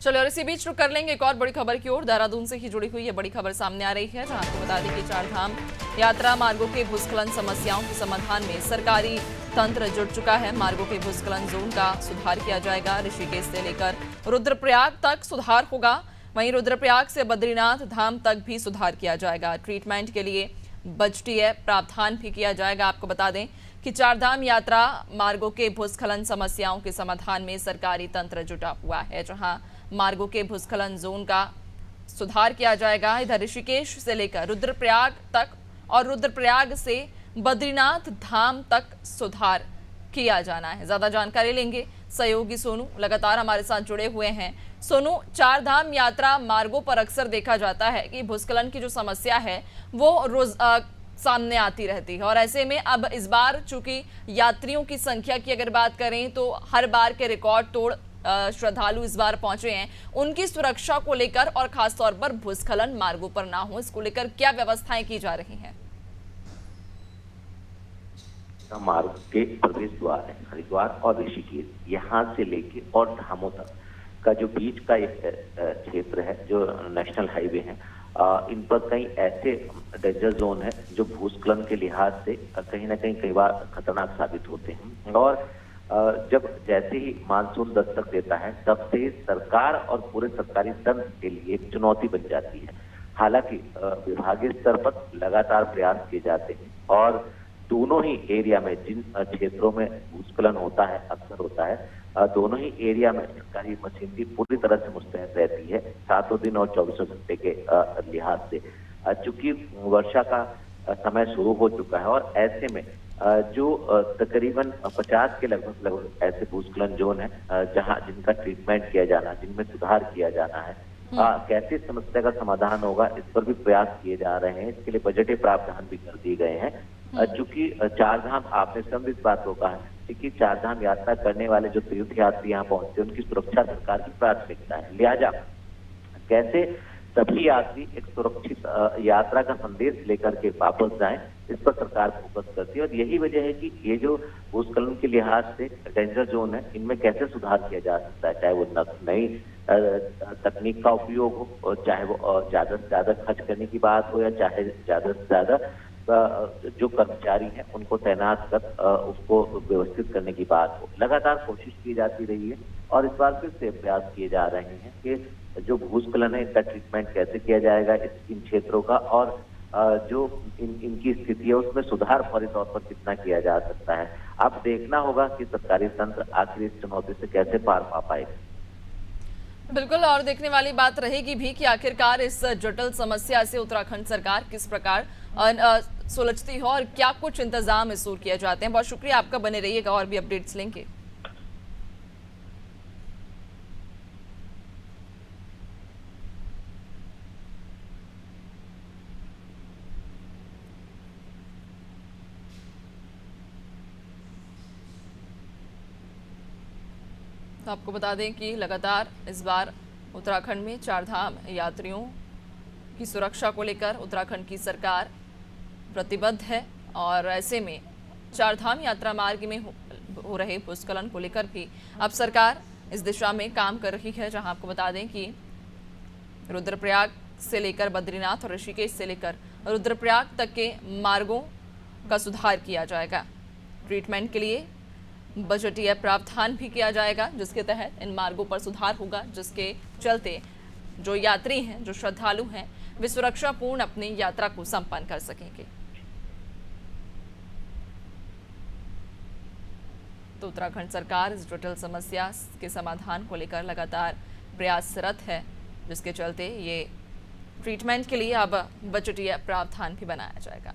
चलो और इसी बीच रुक कर लेंगे एक और बड़ी खबर की ओर। देहरादून से ही जुड़ी हुई ये बड़ी खबर सामने आ रही है, जहां आपको बता दें कि चारधाम यात्रा मार्गों के भूस्खलन समस्याओं के समाधान में सरकारी तंत्र जुट चुका है। मार्गों के भूस्खलन जोन का सुधार किया जाएगा। ऋषिकेश से लेकर रुद्रप्रयाग तक सुधार होगा। वहीं रुद्रप्रयाग से बद्रीनाथ धाम तक भी सुधार किया जाएगा। ट्रीटमेंट के लिए बजटीय प्रावधान भी किया जाएगा। आपको बता दें कि चारधाम यात्रा मार्गों के भूस्खलन समस्याओं के समाधान में सरकारी तंत्र जुटा हुआ है, जहां मार्गों के भूस्खलन जोन का सुधार किया जाएगा। इधर ऋषिकेश से लेकर रुद्रप्रयाग तक और रुद्रप्रयाग से बद्रीनाथ धाम तक सुधार किया जाना है। ज्यादा जानकारी लेंगे सहयोगी सोनू लगातार हमारे साथ जुड़े हुए हैं। सोनू, चारधाम यात्रा मार्गों पर अक्सर देखा जाता है कि भूस्खलन की जो समस्या है वो रोज सामने आती रहती है, और ऐसे में अब इस बार चूंकि यात्रियों की संख्या की अगर बात करें तो हर बार के रिकॉर्ड तोड़ श्रद्धालु इस बार पहुंचे हैं। उनकी सुरक्षा को लेकर और खासतौर पर भूस्खलन मार्गों पर ना हो, इसको लेकर क्या व्यवस्थाएं की जा रही हैं? मार्ग के प्रवेश द्वार है हरिद्वार और ऋषिकेश, यहाँ से लेके और धामों तक का जो बीच का एक क्षेत्र है, जो नेशनल हाईवे है, इन पर कई ऐसे डेंजर जोन है जो भूस्खलन के लिहाज से कहीं ना कहीं कई बार खतरनाक साबित होते हैं। और जब जैसे ही मानसून दस्तक देता है तब से सरकार और पूरे सरकारी तंत्र के लिए एक चुनौती बन जाती है। हालांकि विभागीय स्तर पर लगातार प्रयास किए जाते हैं और दोनों ही एरिया में जिन क्षेत्रों में भूस्खलन होता है, अक्सर होता है, दोनों ही एरिया में सरकारी मशीनरी पूरी तरह से मुस्तैद रहती है, सातों दिन और 24 घंटे के लिहाज से। चूंकि वर्षा का समय शुरू हो चुका है और ऐसे में जो तकरीबन 50 के लगभग ऐसे भूस्खलन जोन है जहां जिनका ट्रीटमेंट किया जाना, जिनमें सुधार किया जाना है, कैसे समस्या का समाधान होगा, इस पर भी प्रयास किए जा रहे हैं। इसके लिए बजटीय प्रावधान भी कर दिए गए हैं। चूंकि चारधाम, आपने सब इस बात को कहा है कि चारधाम यात्रा करने वाले जो तीर्थ यात्री यहाँ पहुंचते हैं उनकी सुरक्षा सरकार की प्राथमिकता है। लिहाजा कैसे सभी यात्री एक सुरक्षित यात्रा का संदेश लेकर के वापस जाएं, इस पर सरकार फोकस करती है। और यही वजह है कि ये जो भूस्खलन के लिहाज से डेंजर जोन है, इनमें कैसे सुधार किया जा सकता है, चाहे वो नई तकनीक का उपयोग हो, चाहे वो ज्यादा से ज्यादा खर्च करने की बात हो, या चाहे ज्यादा से ज्यादा जो कर्मचारी हैं उनको तैनात कर उसको व्यवस्थित करने की बात हो। लगातार कोशिश की जाती रही है और इस बार फिर से प्रयास किए जा रहे हैं कि जो भूस्खलन है इसका ट्रीटमेंट कैसे किया जाएगा, इन क्षेत्रों का, और जो इनकी स्थिति है उसमें सुधार फौरी तौर पर कितना किया जा सकता है। अब देखना होगा कि सरकारी तंत्र आखिर इस चुनौती से कैसे पार पा पाएगा। बिल्कुल, और देखने वाली बात रहेगी भी कि आखिरकार इस जटिल समस्या से उत्तराखंड सरकार किस प्रकार सुलझती है और क्या कुछ इंतजाम इस ओर किए जाते हैं। बहुत शुक्रिया आपका, बने रहिएगा, और भी अपडेट्स लेंगे। तो आपको बता दें कि लगातार इस बार उत्तराखंड में चारधाम यात्रियों की सुरक्षा को लेकर उत्तराखंड की सरकार प्रतिबद्ध है, और ऐसे में चारधाम यात्रा मार्ग में हो रहे भूस्खलन को लेकर भी अब सरकार इस दिशा में काम कर रही है। जहां आपको बता दें कि रुद्रप्रयाग से लेकर बद्रीनाथ और ऋषिकेश से लेकर रुद्रप्रयाग तक के मार्गों का सुधार किया जाएगा। ट्रीटमेंट के लिए बजटीय प्रावधान भी किया जाएगा, जिसके तहत इन मार्गों पर सुधार होगा, जिसके चलते जो यात्री हैं, जो श्रद्धालु हैं, वे सुरक्षापूर्ण अपनी यात्रा को संपन्न कर सकेंगे। तो उत्तराखंड सरकार इस जटिल समस्या के समाधान को लेकर लगातार प्रयासरत है, जिसके चलते ये ट्रीटमेंट के लिए अब बजटीय प्रावधान भी बनाया जाएगा।